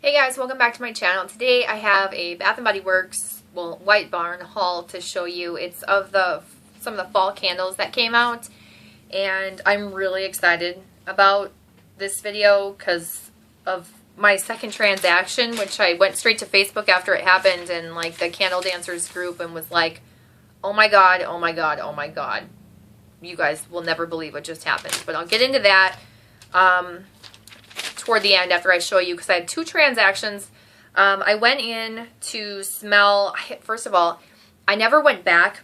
Hey guys, welcome back to my channel. Today I have a Bath & Body Works, White Barn haul to show you. It's of some of the fall candles that came out, and I'm really excited about this video because of my second transaction, which I went straight to Facebook after it happened and like the CandleDancers group and was like, oh my god, oh my god, oh my god. You guys will never believe what just happened. But I'll get into that toward the end after I show you, because I had two transactions. I went in to smell. First of all, I never went back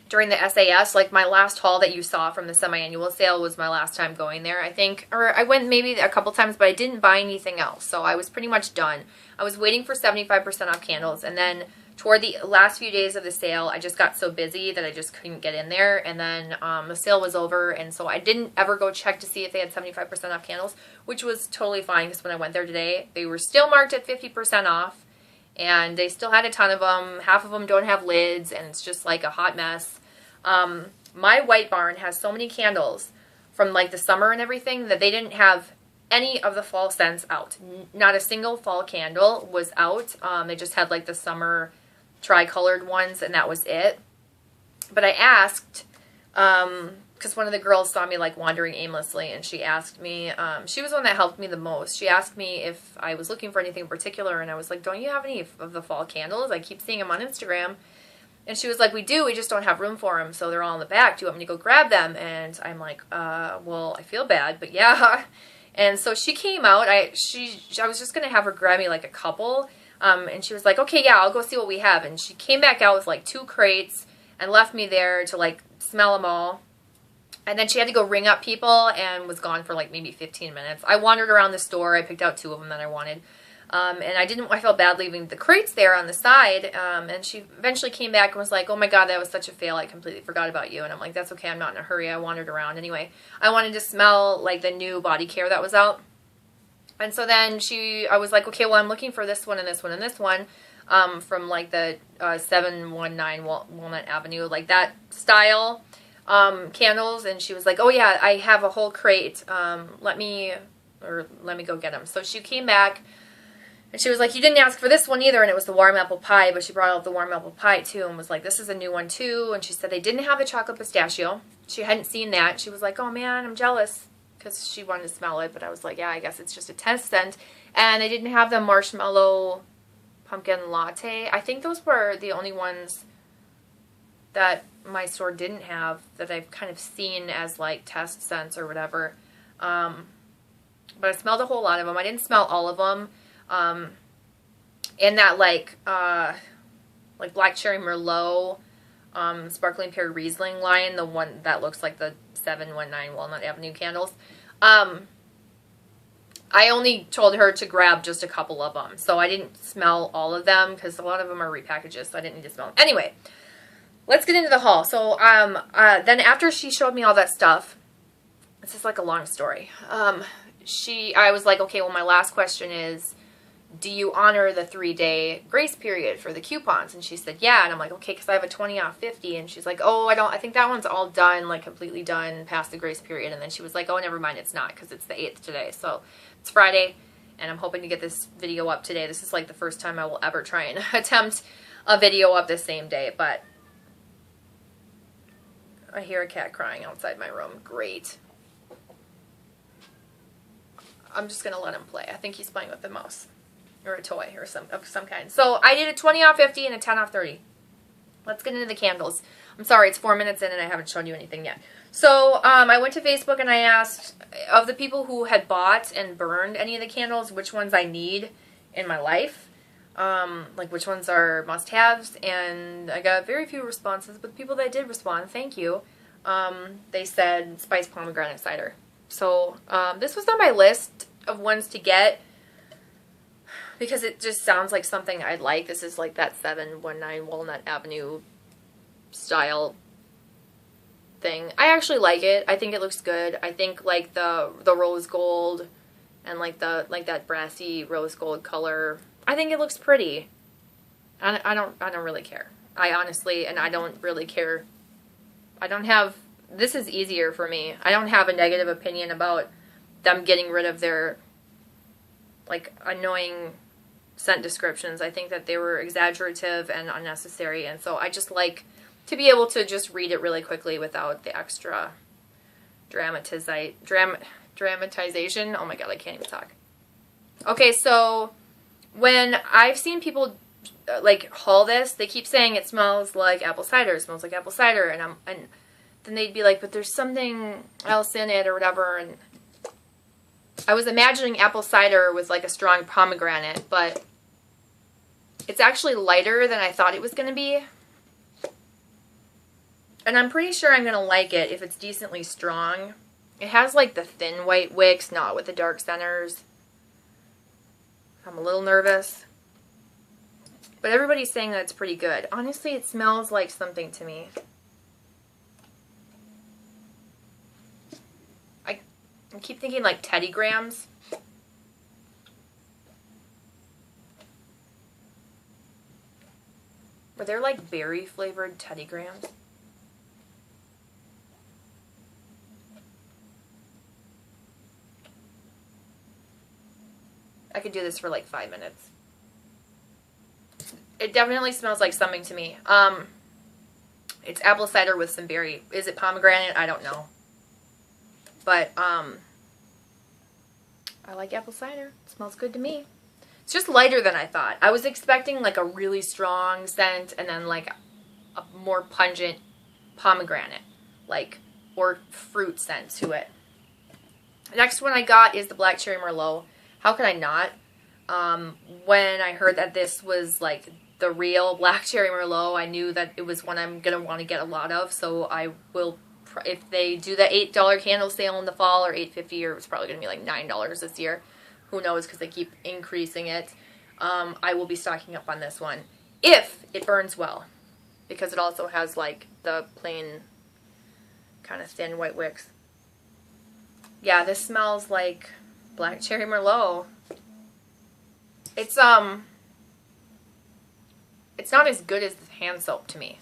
during the SAS. Like my last haul that you saw from the semi-annual sale was my last time going there, I think. Or I went maybe a couple times, but I didn't buy anything else. So I was pretty much done. I was waiting for 75% off candles, and then toward the last few days of the sale, I just got so busy that I just couldn't get in there. And then the sale was over, and so I didn't ever go check to see if they had 75% off candles, which was totally fine because when I went there today, they were still marked at 50% off, and they still had a ton of them. Half of them don't have lids, and it's just like a hot mess. My White Barn has so many candles from like the summer and everything that they didn't have any of the fall scents out. Not a single fall candle was out. They just had like the summer tri-colored ones, and that was it. But I asked, because one of the girls saw me like wandering aimlessly, and she asked me, she was the one that helped me the most. She asked me if I was looking for anything in particular, and I was like, don't you have any of the fall candles? I keep seeing them on Instagram. And she was like, we do, we just don't have room for them, so they're all in the back. Do you want me to go grab them? And I'm like, well, I feel bad, but yeah. And so she came out. I was just going to have her grab me like a couple. And she was like, okay, yeah, I'll go see what we have. And she came back out with like 2 crates and left me there to like smell them all. And then she had to go ring up people and was gone for like maybe 15 minutes. I wandered around the store. I picked out 2 of them that I wanted. And I felt bad leaving the crates there on the side. And she eventually came back and was like, oh my god, that was such a fail. I completely forgot about you. And I'm like, that's okay. I'm not in a hurry. I wandered around. Anyway, I wanted to smell like the new body care that was out. And so then I was like, okay, well, I'm looking for this one and this one and this one, from like the 719 Walnut Avenue, like that style candles. And she was like, oh yeah, I have a whole crate. Let me go get them. So she came back, and she was like, you didn't ask for this one either, and it was the warm apple pie, but she brought out the warm apple pie too, and was like, this is a new one too. And she said they didn't have the chocolate pistachio. She hadn't seen that. She was like, oh man, I'm jealous, because she wanted to smell it, but I was like, yeah, I guess it's just a test scent. And they didn't have the marshmallow pumpkin latte. I think those were the only ones that my store didn't have that I've kind of seen as like test scents or whatever. But I smelled a whole lot of them. I didn't smell all of them. In that like Black Cherry Merlot, Sparkling Pear Riesling line, the one that looks like the 719 Walnut Avenue candles. I only told her to grab just a couple of them, so I didn't smell all of them because a lot of them are repackages, so I didn't need to smell them. Anyway, let's get into the haul. So then after she showed me all that stuff, this is like a long story. I was like, okay, well, my last question is, do you honor the 3-day grace period for the coupons? And she said, yeah. And I'm like, okay, because I have a 20 off 50. And she's like, oh, I think that one's all done, like completely done past the grace period. And then she was like, oh, never mind, it's not, because it's the 8th today. So it's Friday, and I'm hoping to get this video up today. This is like the first time I will ever try and attempt a video up the same day. But I hear a cat crying outside my room. Great. I'm just going to let him play. I think he's playing with the mouse. Or a toy or of some kind. So I did a 20 off 50 and a 10 off 30. Let's get into the candles. I'm sorry, it's 4 minutes in and I haven't shown you anything yet. So I went to Facebook and I asked of the people who had bought and burned any of the candles, which ones I need in my life. Like which ones are must-haves. And I got very few responses, but the people that did respond, thank you. They said spiced pomegranate cider. So this was on my list of ones to get, because it just sounds like something I'd like. This is like that 719 Walnut Avenue style thing. I actually like it. I think it looks good. I think like the rose gold and like that brassy rose gold color, I think it looks pretty. I don't really care. I honestly, and I don't really care. This is easier for me. I don't have a negative opinion about them getting rid of their like annoying scent descriptions. I think that they were exaggerative and unnecessary, and so I just like to be able to just read it really quickly without the extra dramatization. Oh my god, I can't even talk. Okay, so when I've seen people like haul this, they keep saying it smells like apple cider, it smells like apple cider, and then they'd be like, but there's something else in it or whatever, and I was imagining apple cider with like a strong pomegranate, but it's actually lighter than I thought it was going to be. And I'm pretty sure I'm going to like it if it's decently strong. It has like the thin white wicks, not with the dark centers. I'm a little nervous. But everybody's saying that it's pretty good. Honestly, it smells like something to me. I keep thinking like Teddy Grahams. Were there like berry flavored Teddy Grahams? I could do this for like 5 minutes. It definitely smells like something to me. It's apple cider with some berry. Is it pomegranate? I don't know. But, I like apple cider. It smells good to me. It's just lighter than I thought. I was expecting like a really strong scent and then like a more pungent pomegranate, like, or fruit scent to it. The next one I got is the Black Cherry Merlot. How could I not? When I heard that this was like the real Black Cherry Merlot, I knew that it was one I'm going to want to get a lot of, so I will, if they do the $8 candle sale in the fall, or $8.50, or it's probably going to be like $9 this year, who knows, because they keep increasing it, I will be stocking up on this one, if it burns well, because it also has like the plain kind of thin white wicks. Yeah, this smells like Black Cherry Merlot. It's not as good as the hand soap to me,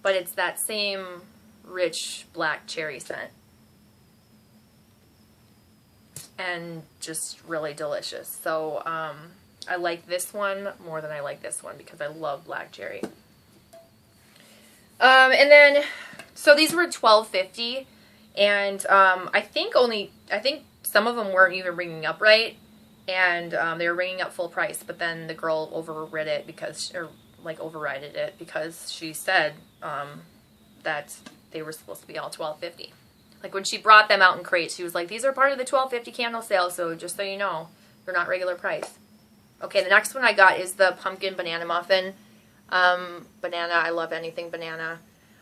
but it's that same rich black cherry scent, and just really delicious. So I like this one more than I like this one because I love black cherry. And then so these were $12.50, and I think some of them weren't even ringing up right. And they were ringing up full price, but then the girl overrid it overrided it because she said that they were supposed to be all $12.50. Like when she brought them out in crates, she was like, "These are part of the $12.50 candle sale, so just so you know, they're not regular price." Okay, the next one I got is the pumpkin banana muffin. Banana, I love anything banana.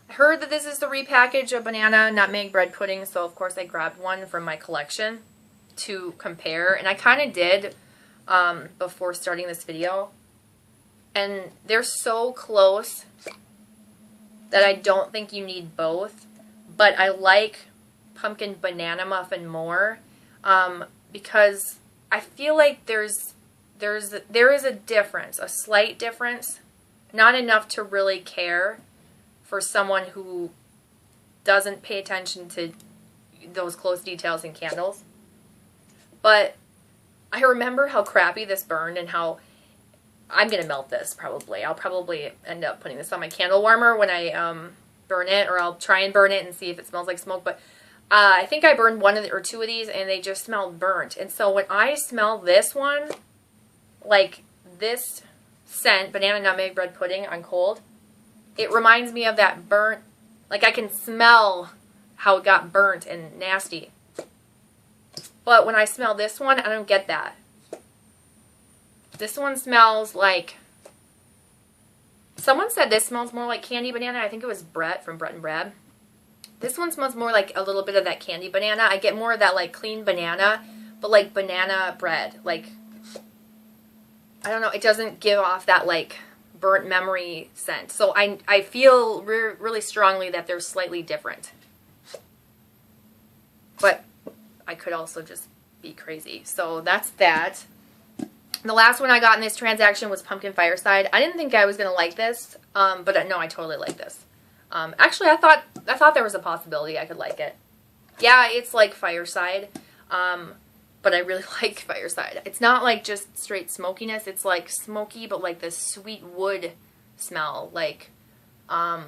I heard that this is the repackage of banana nutmeg bread pudding, so of course I grabbed one from my collection to compare, and I kind of did before starting this video, and they're so close that I don't think you need both, but I like pumpkin banana muffin more because I feel like there is a difference, a slight difference, not enough to really care for someone who doesn't pay attention to those close details in candles. But I remember how crappy this burned and how I'm going to melt this probably. I'll probably end up putting this on my candle warmer when I burn it, or I'll try and burn it and see if it smells like smoke. But I think I burned one or two of these and they just smelled burnt. And so when I smell this one, like this scent, banana nutmeg bread pudding on cold, it reminds me of that burnt, like I can smell how it got burnt and nasty. But when I smell this one, I don't get that. This one smells like, someone said this smells more like candy banana. I think it was Brett from Brett and Brad. This one smells more like a little bit of that candy banana. I get more of that like clean banana, but like banana bread. Like, I don't know, it doesn't give off that like burnt memory scent. So I feel really strongly that they're slightly different. But I could also just be crazy. So that's that. The last one I got in this transaction was Pumpkin Fireside. I didn't think I was going to like this, but no, I totally like this. Actually, I thought there was a possibility I could like it. Yeah, it's like Fireside. But I really like Fireside. It's not like just straight smokiness. It's like smoky, but like this sweet wood smell. Like how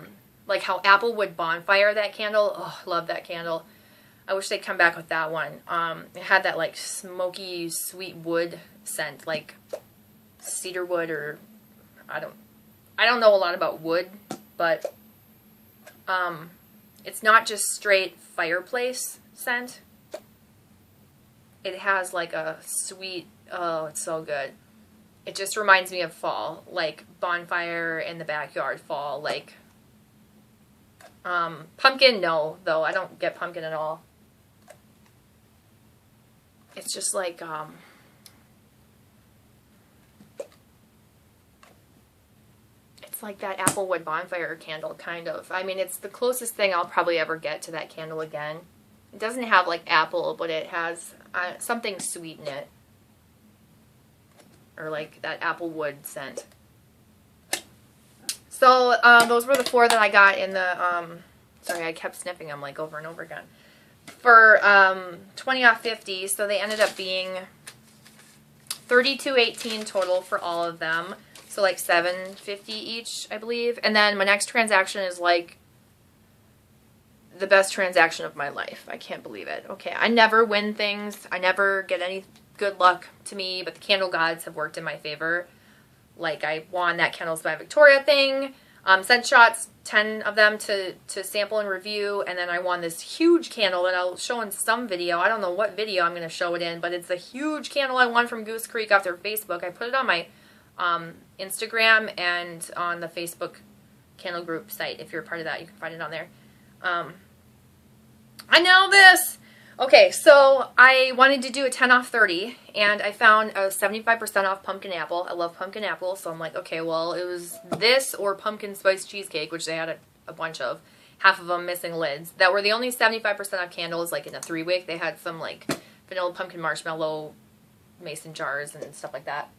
Applewood Bonfire, that candle. Oh, love that candle. I wish they'd come back with that one. It had that like smoky, sweet wood scent, like cedar wood, or I don't know a lot about wood, but it's not just straight fireplace scent. It has like a sweet, oh, it's so good. It just reminds me of fall, like bonfire in the backyard fall, like pumpkin, no, though I don't get pumpkin at all. It's just like it's like that Applewood Bonfire candle, kind of. I mean, it's the closest thing I'll probably ever get to that candle again. It doesn't have like apple, but it has something sweet in it, or like that Applewood scent. So those were the 4 that I got in the sorry, I kept sniffing them like over and over again, for 20 off 50. So they ended up being $32.18 total for all of them. So like $7.50 each, I believe. And then my next transaction is like the best transaction of my life. I can't believe it. Okay, I never win things. I never get any good luck to me, but the candle gods have worked in my favor. Like I won that Candles by Victoria thing. Sent shots, 10 of them to sample and review, and then I won this huge candle that I'll show in some video. I don't know what video I'm going to show it in, but it's a huge candle I won from Goose Creek off their Facebook. I put it on my Instagram and on the Facebook candle group site. If you're a part of that, you can find it on there. I know this! Okay, so I wanted to do a 10 off 30, and I found a 75% off pumpkin apple. I love pumpkin apple, so I'm like, okay, well, it was this or pumpkin spice cheesecake, which they had a bunch of, half of them missing lids, that were the only 75% off candles, like in a 3-wick. They had some, like, vanilla pumpkin marshmallow mason jars and stuff like that.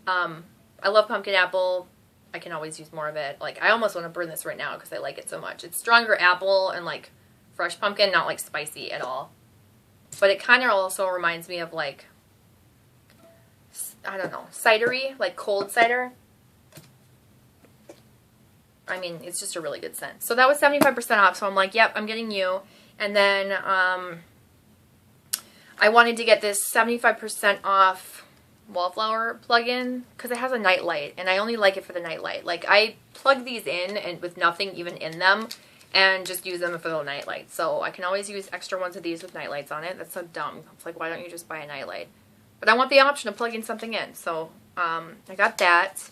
I love pumpkin apple. I can always use more of it. Like, I almost want to burn this right now because I like it so much. It's stronger apple and, like, fresh pumpkin, not, like, spicy at all. But it kind of also reminds me of, like, I don't know, cidery, like cold cider. I mean, it's just a really good scent. So that was 75% off, so I'm like, yep, I'm getting you. And then I wanted to get this 75% off wallflower plug-in because it has a night light, and I only like it for the night light. Like, I plug these in and with nothing even in them, and just use them for the night light. So I can always use extra ones of these with night lights on it. That's so dumb. It's like, why don't you just buy a night light? But I want the option of plugging something in. So I got that.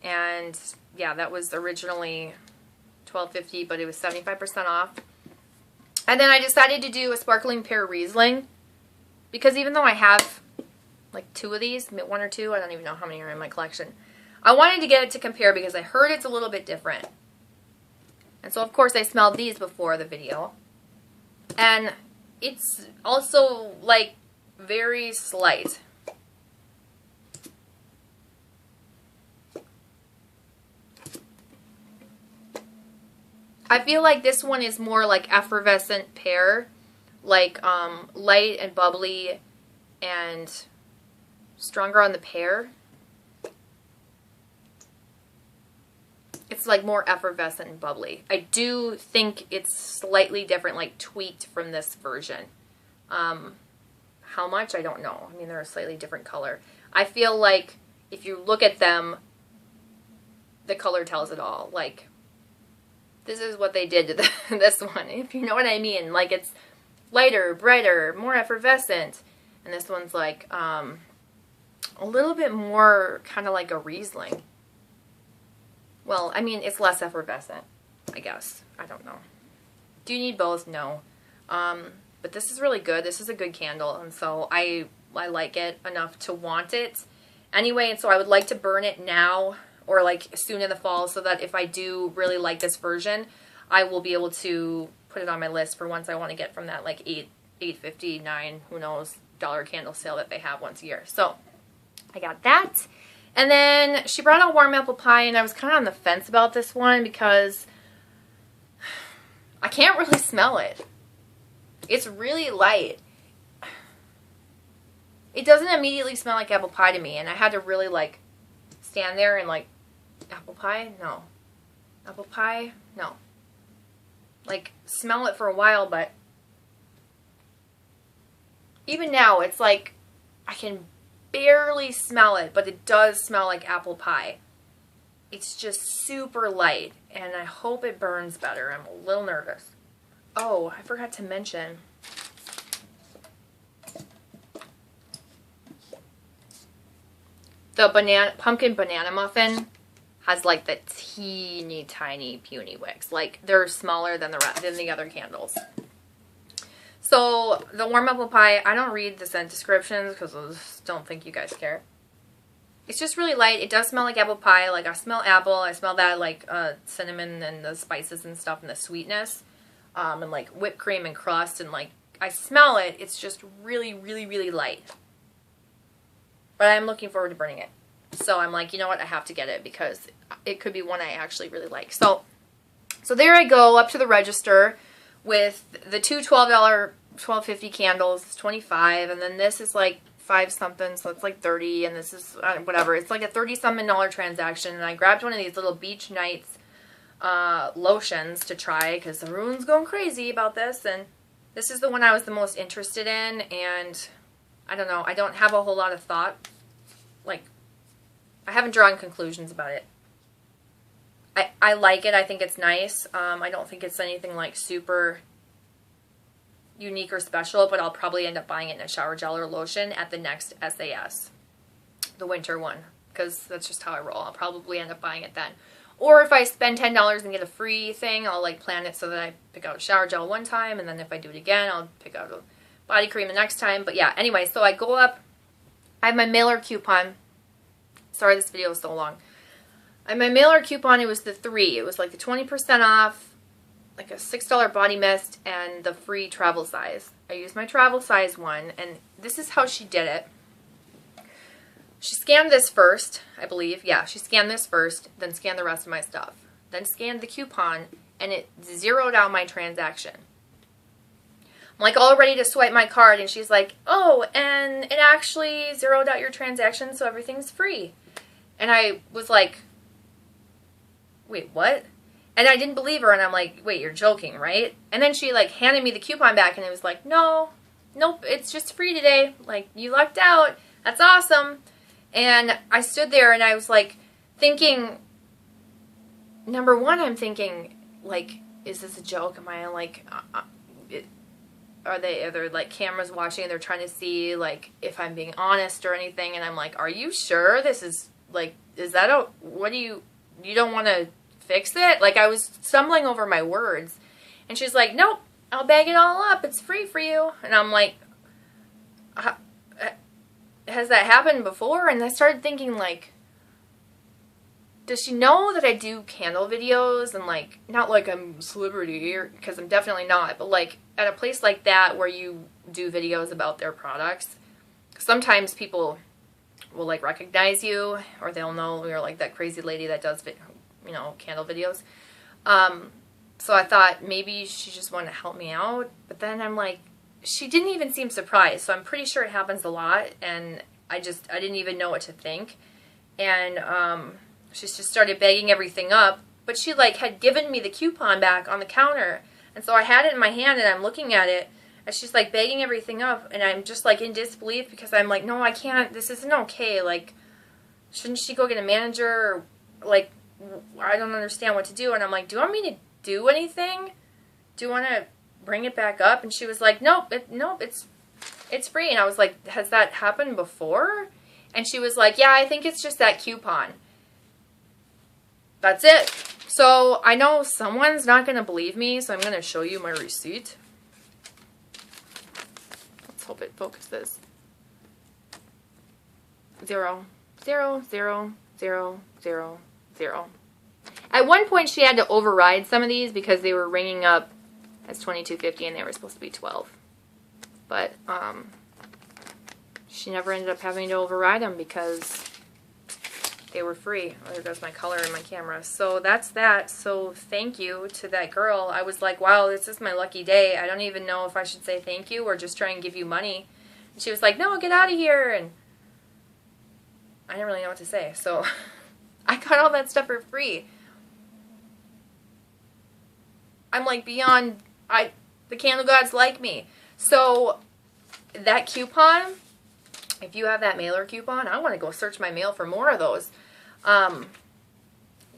And yeah, that was originally $12.50, but it was 75% off. And then I decided to do a sparkling pear Riesling, because even though I have like 2 of these, 1 or 2, I don't even know how many are in my collection, I wanted to get it to compare because I heard it's a little bit different. And so, of course, I smelled these before the video. And it's also, like, very slight. I feel like this one is more like effervescent pear. Like, light and bubbly and stronger on the pear. It's like more effervescent and bubbly. I do think it's slightly different, like tweaked from this version. How much? I don't know. I mean, they're a slightly different color. I feel like if you look at them, the color tells it all. Like, this is what they did to this one, if you know what I mean. Like, it's lighter, brighter, more effervescent. And this one's like a little bit more kind of like a Riesling. Well, I mean, it's less effervescent, I guess. I don't know. Do you need both? No. But this is really good. This is a good candle, and so I like it enough to want it anyway, and so I would like to burn it now or like soon in the fall so that if I do really like this version, I will be able to put it on my list for once I want to get from that like $8.59, who knows, dollar candle sale that they have once a year. So I got that. And then she brought out warm apple pie, and I was kind of on the fence about this one because I can't really smell it. It's really light. it doesn't immediately smell like apple pie to me. And I had to really like stand there and like, apple pie? No. Apple pie? No. Like smell it for a while, but even now it's like I can barely smell it, but it does smell like apple pie. It's just super light, and I hope it burns better. I'm a little nervous. Oh, I forgot to mention. The pumpkin banana muffin has like the teeny tiny puny wicks. Like they're smaller than the other candles. So the warm apple pie, I don't read the scent descriptions because I just don't think you guys care. It's just really light. It does smell like apple pie. Like I smell apple. I smell that like cinnamon and the spices and stuff and the sweetness. And like whipped cream and crust. And like I smell it. It's just really, really, really light. But I'm looking forward to burning it. So I'm like, you know what? I have to get it because it could be one I actually really like. So there I go up to the register with the two $12.50 candles. It's $25, and then this is like $5 something, so it's like $30, and this is whatever. It's like a $30 something transaction, and I grabbed one of these little Beach Nights lotions to try because everyone's going crazy about this, and this is the one I was the most interested in, and I don't know. I don't have a whole lot of thought. Like, I haven't drawn conclusions about it. I like it. I think it's nice. I don't think it's anything like super unique or special, but I'll probably end up buying it in a shower gel or lotion at the next SAS, the winter one, because that's just how I roll. I'll probably end up buying it then. Or if I spend $10 and get a free thing, I'll like plan it so that I pick out a shower gel one time, and then if I do it again, I'll pick out a body cream the next time. But yeah, anyway, so I go up. I have my mailer coupon. Sorry this video is so long. I have my mailer coupon. It was the 3. It was like the 20% off, like a $6 body mist, and the free travel size. I used my travel size one, and this is how she did it. She scanned this first, I believe. Yeah, she scanned this first, then scanned the rest of my stuff. Then scanned the coupon, and it zeroed out my transaction. I'm like all ready to swipe my card, and she's like, oh, and it actually zeroed out your transaction, so everything's free. And I was like, wait, what? And I didn't believe her, and I'm like, wait, you're joking, right? And then she, like, handed me the coupon back, and it was like, no, nope, it's just free today. Like, you lucked out. That's awesome. And I stood there, and I was, like, thinking, number one, I'm thinking, like, is this a joke? Am I, like, are there, like, cameras watching, and they're trying to see, like, if I'm being honest or anything? And I'm like, are you sure this is, like, is that a, what do you don't want to fix it? Like, I was stumbling over my words, and she's like, nope, I'll bag it all up, it's free for you. And I'm like, has that happened before? And I started thinking, like, does she know that I do candle videos? And like, not like I'm a celebrity, because I'm definitely not, but like at a place like that where you do videos about their products, sometimes people will like recognize you, or they'll know you're like that crazy lady that does candle videos. So I thought maybe she just wanted to help me out, but then I'm like, she didn't even seem surprised, so I'm pretty sure it happens a lot, and I didn't even know what to think. And she just started bagging everything up, but she like had given me the coupon back on the counter, and so I had it in my hand, and I'm looking at it, and she's like bagging everything up, and I'm just like in disbelief, because I'm like, no, I can't, this isn't okay, like, shouldn't she go get a manager, or like, I don't understand what to do. And I'm like, do you want me to do anything? Do you want to bring it back up? And she was like, nope, it's free. And I was like, has that happened before? And she was like, yeah, I think it's just that coupon. That's it. So I know someone's not going to believe me, so I'm going to show you my receipt. Let's hope it focuses. 0, 0, 0, 0, 0, 0. At one point, she had to override some of these because they were ringing up as $22.50 and they were supposed to be $12. But she never ended up having to override them because they were free. Oh, there goes my color in my camera. So that's that. So thank you to that girl. I was like, wow, this is my lucky day. I don't even know if I should say thank you or just try and give you money And she was like, no, get out of here. And I didn't really know what to say. So I got all that stuff for free. I'm like beyond, the candle gods like me. So that coupon, if you have that mailer coupon, I want to go search my mail for more of those.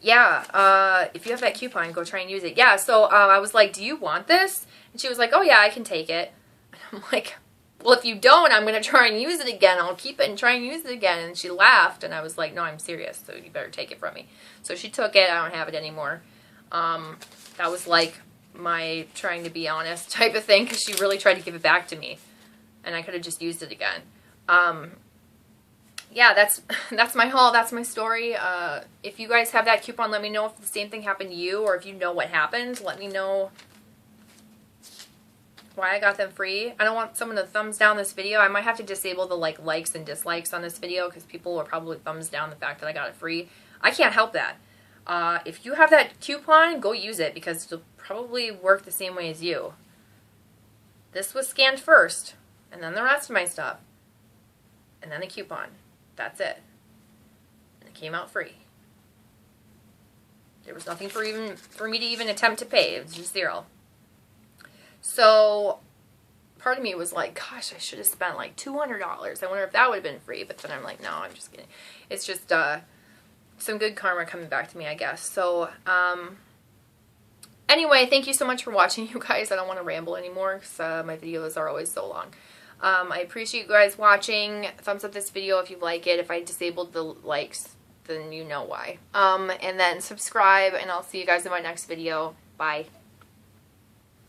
Yeah, if you have that coupon, go try and use it. Yeah, so I was like, do you want this? And she was like, oh yeah, I can take it. And I'm like, well, if you don't, I'm going to try and use it again. I'll keep it and try and use it again. And she laughed, and I was like, no, I'm serious, so you better take it from me. So she took it. I don't have it anymore. That was like my trying to be honest type of thing, because she really tried to give it back to me, and I could have just used it again. Yeah, that's my haul. That's my story. If you guys have that coupon, let me know if the same thing happened to you, or if you know what happened. Let me know why I got them free. I don't want someone to thumbs down this video. I might have to disable the likes and dislikes on this video, because people will probably thumbs down the fact that I got it free. I can't help that. If you have that coupon, go use it, because it'll probably work the same way as you. This was scanned first, and then the rest of my stuff, and then the coupon. That's it. And it came out free. There was nothing for me to even attempt to pay. It was just zero. So part of me was like, gosh, I should have spent like $200. I wonder if that would have been free. But then I'm like, no, I'm just kidding. It's just some good karma coming back to me, I guess. So anyway, thank you so much for watching, you guys. I don't want to ramble anymore, because my videos are always so long. I appreciate you guys watching. Thumbs up this video if you like it. If I disabled the likes, then you know why. And then subscribe, and I'll see you guys in my next video. Bye.